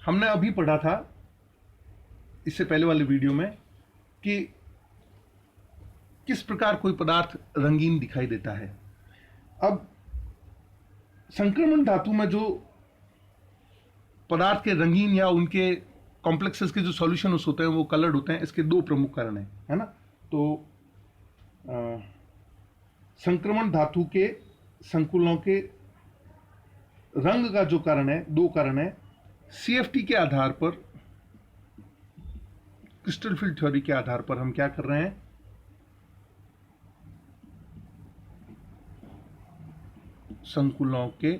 हमने अभी पढ़ा था इससे पहले वाले वीडियो में कि किस प्रकार कोई पदार्थ रंगीन दिखाई देता है। अब संक्रमण धातु में जो पदार्थ के रंगीन या उनके कॉम्प्लेक्सेस के जो सॉल्यूशंस होते हैं वो कलर्ड होते हैं। इसके दो प्रमुख कारण हैं, है ना। तो संक्रमण धातु के संकुलों के रंग का जो कारण है, दो कारण है। सीएफटी के आधार पर, क्रिस्टल फील्ड थ्योरी के आधार पर हम क्या कर रहे हैं, संकुलों के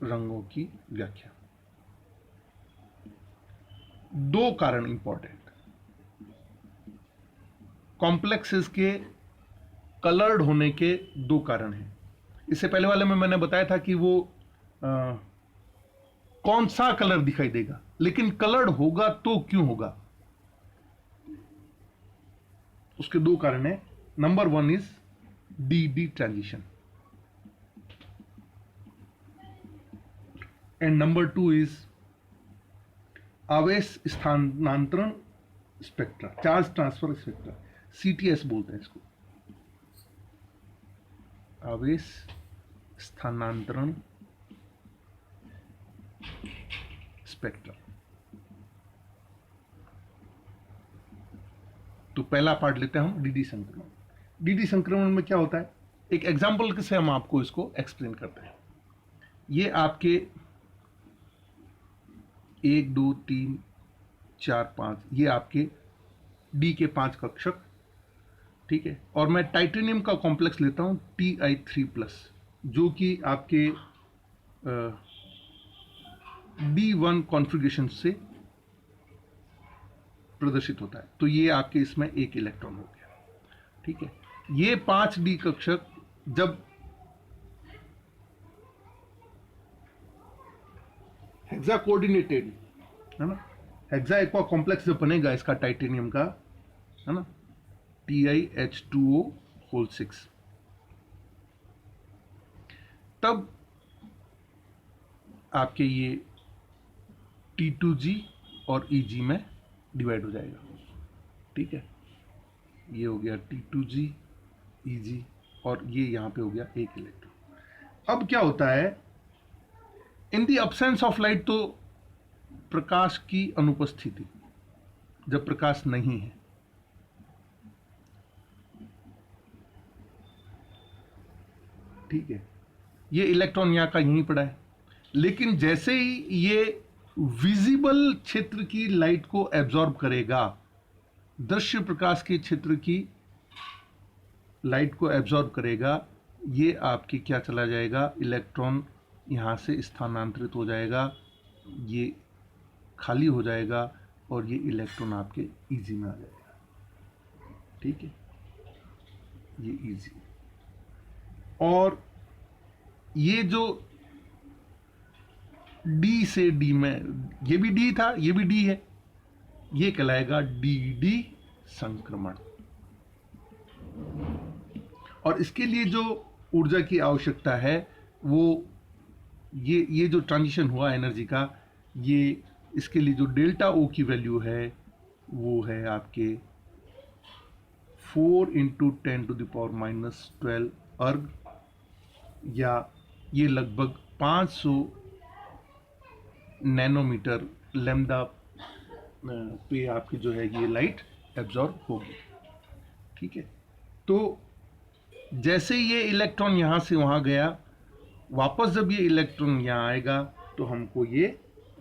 रंगों की व्याख्या। दो कारण इंपॉर्टेंट, कॉम्प्लेक्सेस के कलर्ड होने के दो कारण हैं। इससे पहले वाले में मैंने बताया था कि वो कौन सा कलर दिखाई देगा, लेकिन कलर्ड होगा तो क्यों होगा, उसके दो कारण हैं। Number one is D transition and number two is आवेश स्थानांतरण spectra, charge transfer spectra, CTS बोलते हैं इसको, आवेश स्थानांतरण स्पेक्ट्रा। तो पहला पार्ट लेते हैं हम डीडी संक्रमण। डीडी संक्रमण में क्या होता है, एक एग्जांपल से हम आपको इसको एक्सप्लेन करते हैं। ये आपके 1 2 3 4 5, ये आपके डी के 5 कक्षक, ठीक है। और मैं टाइटेनियम का कॉम्प्लेक्स लेता हूं Ti3+, जो कि आपके D1 कॉन्फ़िगरेशन से प्रदर्शित होता है। तो ये आपके इसमें एक इलेक्ट्रॉन हो गया, ठीक है। ये 5 डी कक्षक जब हेक्सा कोऑर्डिनेटेड, है ना, हेक्सा एक्वा कॉम्प्लेक्स जब बनेगा इसका टाइटेनियम का, है ना, TiH2O6, तब आपके ये T2G और EG में डिवाइड हो जाएगा, ठीक है। ये हो गया T2G EG और ये यहां पे हो गया एक इलेक्ट्रॉन। अब क्या होता है, इन दी अब्सेंस ऑफ लाइट, तो प्रकाश की अनुपस्थिति, जब प्रकाश नहीं है, ठीक है, ये इलेक्ट्रॉन यहां का यहीं पड़ा है। लेकिन जैसे ही ये विजिबल क्षेत्र की लाइट को एब्जॉर्ब करेगा, दृश्य प्रकाश के क्षेत्र की लाइट को एब्जॉर्ब करेगा, ये आपके क्या चला जाएगा, इलेक्ट्रॉन यहां से स्थानांतरित हो जाएगा, ये खाली हो जाएगा और ये इलेक्ट्रॉन आपके इजी में आ जाएगा, ठीक है, ये इजी। और ये जो डी से डी में, ये भी डी था, ये भी डी है, ये कहलाएगा डी संक्रमण। और इसके लिए जो ऊर्जा की आवश्यकता है वो ये जो ट्रांजिशन हुआ एनर्जी का, ये इसके लिए जो डेल्टा ओ की वैल्यू है वो है आपके 4 × 10⁻⁻12 अर्ग, या ये लगभग 500 नैनोमीटर लैम्डा पे आपकी जो है ये लाइट एब्जॉर्ब होगी, ठीक है। तो जैसे ये इलेक्ट्रॉन यहाँ से वहाँ गया, वापस जब ये इलेक्ट्रॉन यहाँ आएगा तो हमको ये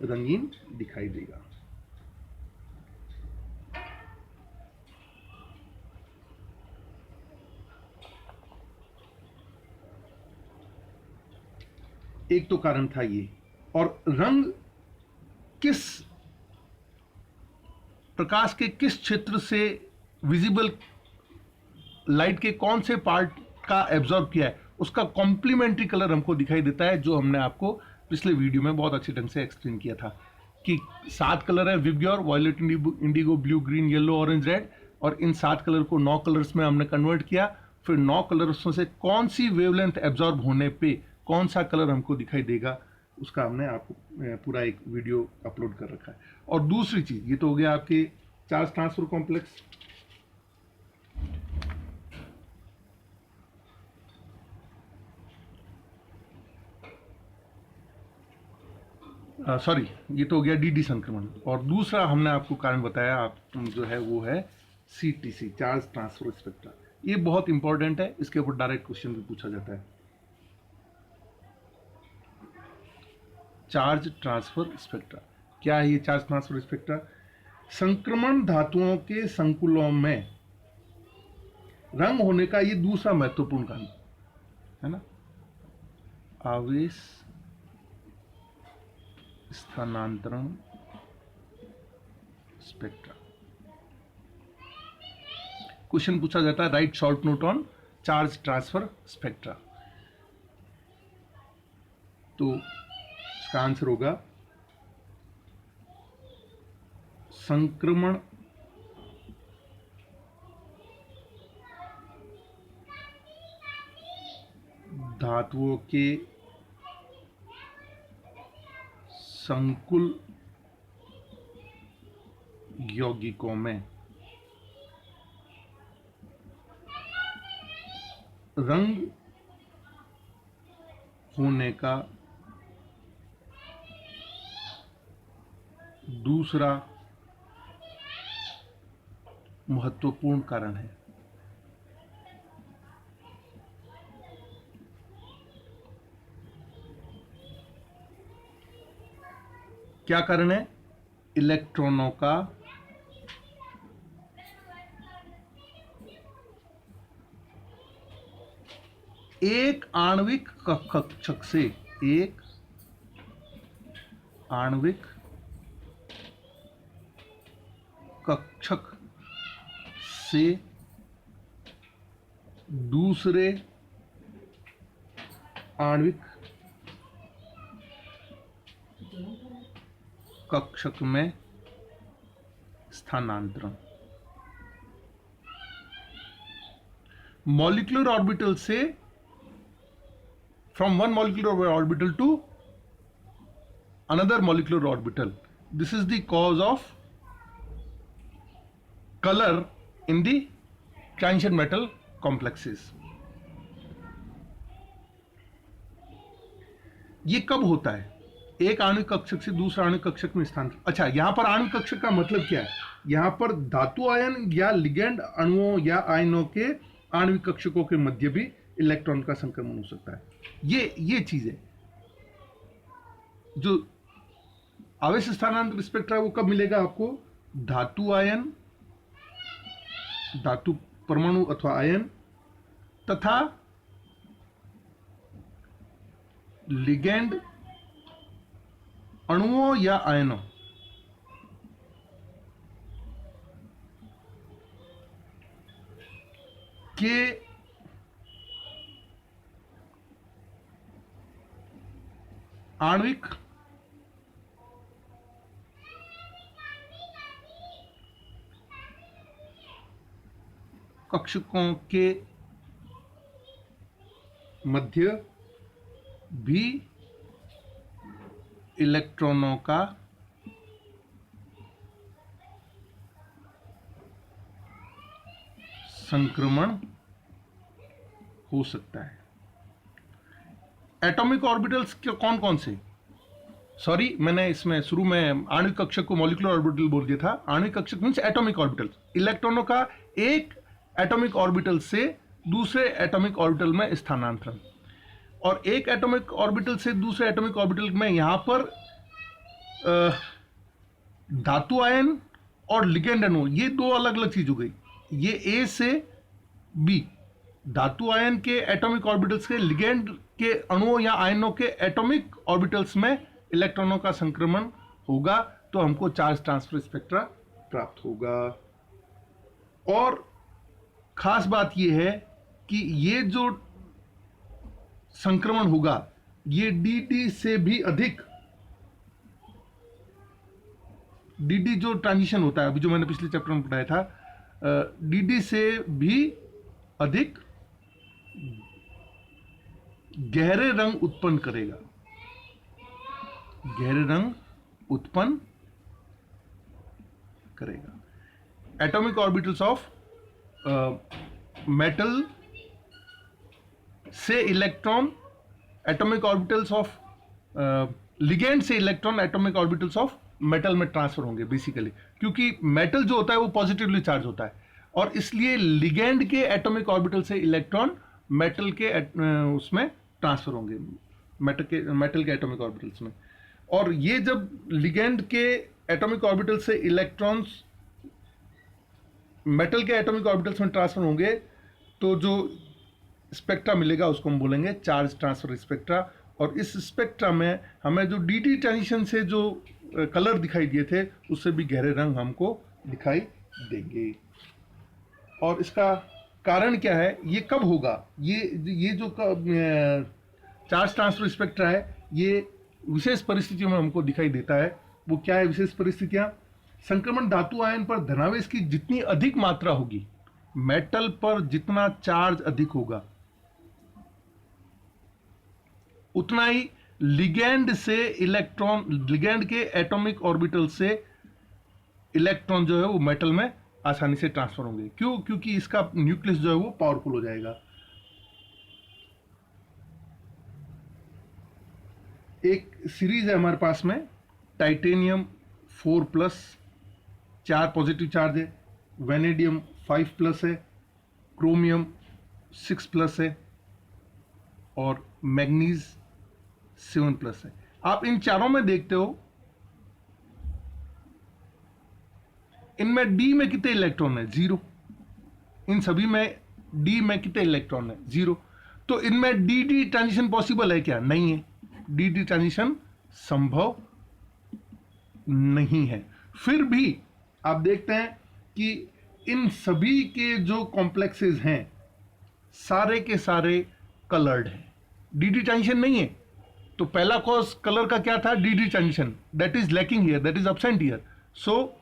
रंगीन दिखाई देगा। एक तो कारण था ये। और रंग किस प्रकाश के किस क्षेत्र से विजिबल लाइट के कौन से पार्ट का एब्जॉर्ब किया है, उसका कॉम्प्लीमेंट्री कलर हमको दिखाई देता है, जो हमने आपको पिछले वीडियो में बहुत अच्छे ढंग से एक्सप्लेन किया था कि 7 कलर है VIBGYOR, violet, indigo, blue, green, yellow, orange, red, और इन 7 कलर को 9 कलर्स में हमने कन्वर्ट किया। फिर 9 कलर्स में से कौन सी वेवलेंथ एब्जॉर्ब होने पे कौन सा कलर हमको दिखाई देगा, उसका हमने आपको पूरा एक वीडियो अपलोड कर रखा है। और दूसरी चीज, ये तो हो गया आपके चार्ज ट्रांसफर कॉम्प्लेक्स। सॉरी, ये तो हो गया डीडी संक्रमण। और दूसरा हमने आपको कारण बताया आप जो है वो है सीटीसी, चार्ज ट्रांसफर स्पेक्ट्रा। ये बहुत इंपॉर्टेंट है, इसके ऊपर डायरेक्ट क्वेश्चन भी पूछा जाता है। चार्ज ट्रांसफर स्पेक्ट्रा क्या है? ये चार्ज ट्रांसफर स्पेक्ट्रा संक्रमण धातुओं के संकुलों में रंग होने का ये दूसरा महत्वपूर्ण कारण है ना। आवेश स्थानांतरण स्पेक्ट्रा। क्वेश्चन पूछा जाता है, right short note on charge transfer spectra. तो इसका आंसर होगा संक्रमण धातुओं के संकुल यौगिकों में रंग होने का दूसरा महत्वपूर्ण कारण है। क्या कारण है? इलेक्ट्रॉनों का एक आणविक कक्षक से, एक आणविक कक्षक से दूसरे आणविक कक्षक में स्थानांतरण। मॉलिक्यूलर ऑर्बिटल से, from one molecular orbital to another molecular orbital. This is the cause of color in the transition metal complexes. ये कब होता है? एक आणविक कक्षक से दूसरा आणविक कक्षक में स्थानांतरण। अच्छा, यहां पर आणविक कक्षक का मतलब क्या है? यहां पर धातु आयन या लिगेंड अणुओं या आयनों के आणविक कक्षकों के मध्य भी इलेक्ट्रॉन का संक्रमण हो सकता है। ये चीज है। जो आवेश स्थानांतरण स्पेक्ट्रा वो कब मिलेगा आपको? धातु आयन, धातु परमाणु अथवा आयन तथा लिगेंड अणुओं या आयनों के आणविक कक्षकों के मध्य भी इलेक्ट्रॉनों का संक्रमण हो सकता है। एटॉमिक ऑर्बिटल्स के कौन कौन से? सॉरी, मैंने इसमें शुरू में आणविक कक्षक को मॉलिक्यूलर ऑर्बिटल बोल दिया था। आणविक कक्षक मींस एटॉमिक ऑर्बिटल, इलेक्ट्रॉनों का एक एटॉमिक ऑर्बिटल से दूसरे एटॉमिक ऑर्बिटल में स्थानांतरण। और एक एटॉमिक ऑर्बिटल से दूसरे एटॉमिक ऑर्बिटल में यहां पर धातु आयन और लिगेंड अणु, ये दो अलग अलग चीज हो गई। ये ए से बी, धातु आयन के एटॉमिक ऑर्बिटल्स के लिगेंड के अणुओं या आयनों के एटॉमिक ऑर्बिटल्स में इलेक्ट्रॉनों का संक्रमण होगा तो हमको चार्ज ट्रांसफर स्पेक्ट्रा प्राप्त होगा। और खास बात यह है कि ये जो संक्रमण होगा ये डी से भी अधिक, डी जो ट्रांजिशन होता है, अभी जो मैंने पिछले चैप्टर में पढ़ाया था, डी से भी अधिक गहरे रंग उत्पन्न करेगा। गहरे रंग उत्पन्न करेगा। एटॉमिक ऑर्बिटल्स ऑफ मेटल से electron, atomic orbitals of ligand से electron atomic orbitals of metal में ट्रांसफर होंगे बेसिकली, क्योंकि मेटल जो होता है वो पॉजिटिवली चार्ज होता है और इसलिए लिगेंड के एटॉमिक ऑर्बिटल से इलेक्ट्रॉन मेटल के उसमें ट्रांसफर होंगे, मेटल के एटॉमिक ऑर्बिटल्स में। और ये जब लिगेंड के एटॉमिक ऑर्बिटल से इलेक्ट्रॉन्स मेटल के एटॉमिक ऑर्बिटल्स में ट्रांसफर होंगे तो जो स्पेक्ट्रा मिलेगा उसको हम बोलेंगे चार्ज ट्रांसफर स्पेक्ट्रा। और इस स्पेक्ट्रा में हमें जो डी ट्रांजिशन से जो कलर दिखाई दिए थे उससे भी गहरे रंग हमको दिखाई देंगे। और इसका कारण क्या है, ये कब होगा, ये जो चार्ज ट्रांसफर स्पेक्ट्रा है ये विशेष परिस्थितियों में हमको दिखाई देता है। वो क्या है विशेष परिस्थितियां? संक्रमण धातु आयन पर धनावेश की जितनी अधिक मात्रा होगी, मेटल पर जितना चार्ज अधिक होगा, उतना ही लिगेंड से इलेक्ट्रॉन, लिगेंड के एटॉमिक ऑर्बिटल से इलेक्ट्रॉन जो है वो मेटल में आसानी से ट्रांसफर होंगे। क्यों? क्योंकि इसका न्यूक्लियस जो है वो पावरफुल हो जाएगा। एक सीरीज है हमारे पास में, टाइटेनियम 4+, 4 पॉजिटिव चार्ज है, वेनेडियम 5+ है, क्रोमियम 6+ है और मैग्नीज 7+ है। आप इन चारों में देखते हो, इनमें डी में कितने इलेक्ट्रॉन है? 0। इन सभी में डी में कितने इलेक्ट्रॉन है? 0। तो इनमें डी ट्रांजिशन पॉसिबल है क्या? नहीं है, डी ट्रांजिशन संभव नहीं है। फिर भी आप देखते हैं कि इन सभी के जो कॉम्प्लेक्सेस हैं सारे के सारे कलर्ड हैं, डी ट्रांजिशन नहीं है। तो पहला कॉज कलर का क्या था? D transition, that is lacking here, that is absent here. So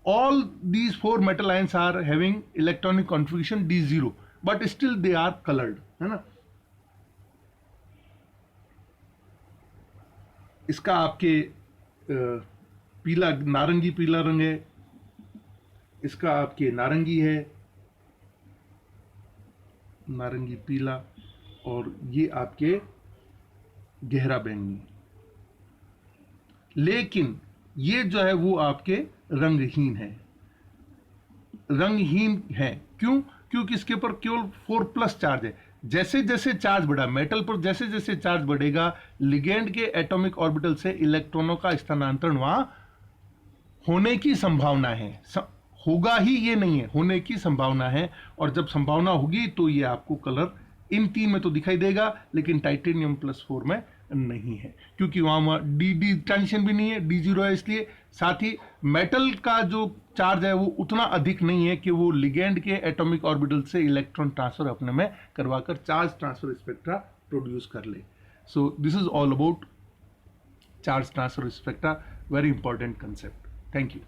all these 4 metal ions are having electronic configuration D0, but still they are colored, है ना। इसका आपके पीला, नारंगी पीला रंग है, इसका आपके नारंगी है, नारंगी पीला, और ये आपके गहरा बैंगनी। लेकिन ये जो है वो आपके रंगहीन है, रंगहीन है। क्यों? क्योंकि इसके ऊपर केवल 4+ चार्ज है। जैसे जैसे चार्ज बढ़ा, मेटल पर जैसे जैसे चार्ज बढ़ेगा, लिगेंड के एटॉमिक ऑर्बिटल से इलेक्ट्रॉनों का स्थानांतरण वहां होने की संभावना है। होगा ही ये नहीं है, होने की संभावना है। और जब संभावना होगी तो ये आपको कलर इन 3 में तो दिखाई देगा, लेकिन टाइटेनियम +4 में नहीं है, क्योंकि वहां डी ट्रांजिशन भी नहीं है, D0 है। इसलिए साथ ही मेटल का जो चार्ज है वो उतना अधिक नहीं है कि वो लिगेंड के एटॉमिक ऑर्बिटल से इलेक्ट्रॉन ट्रांसफर अपने में करवाकर चार्ज ट्रांसफर स्पेक्ट्रा प्रोड्यूस कर ले। So this is all about charge transfer spectra, very important concept. Thank you.